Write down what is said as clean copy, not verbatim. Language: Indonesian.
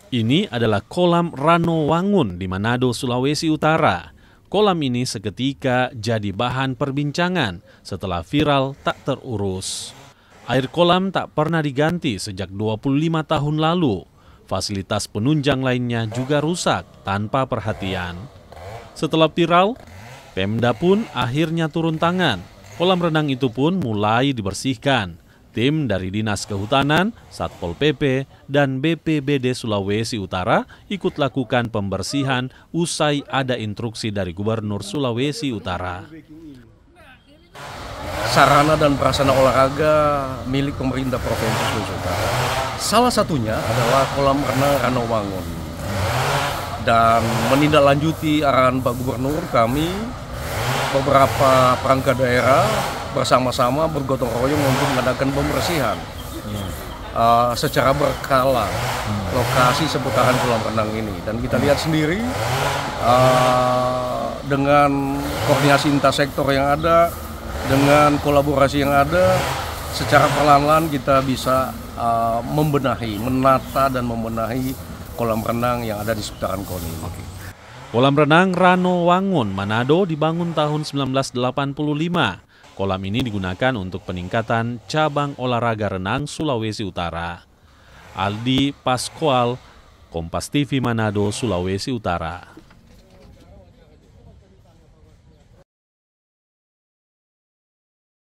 Ini adalah kolam Ranowangun di Manado, Sulawesi Utara. Kolam ini seketika jadi bahan perbincangan setelah viral tak terurus. Air kolam tak pernah diganti sejak 25 tahun lalu. Fasilitas penunjang lainnya juga rusak tanpa perhatian. Setelah viral, Pemda pun akhirnya turun tangan. Kolam renang itu pun mulai dibersihkan. Tim dari Dinas Kehutanan, Satpol PP, dan BPBD Sulawesi Utara ikut lakukan pembersihan usai ada instruksi dari Gubernur Sulawesi Utara. Sarana dan prasarana olahraga milik pemerintah Provinsi Sulawesi Utara. Salah satunya adalah kolam renang Ranowangun. Dan menindaklanjuti arahan Pak Gubernur, kami beberapa perangkat daerah bersama-sama bergotong royong untuk mengadakan pembersihan secara berkala lokasi seputaran kolam renang ini. Dan kita lihat sendiri dengan koordinasi lintas sektor yang ada, dengan kolaborasi yang ada, secara perlahan-lahan kita bisa menata dan membenahi kolam renang yang ada di seputaran KON ini. Kolam renang Ranowangun, Manado dibangun tahun 1985. Kolam ini digunakan untuk peningkatan cabang olahraga renang Sulawesi Utara. Aldi Pascual, Kompas TV Manado, Sulawesi Utara.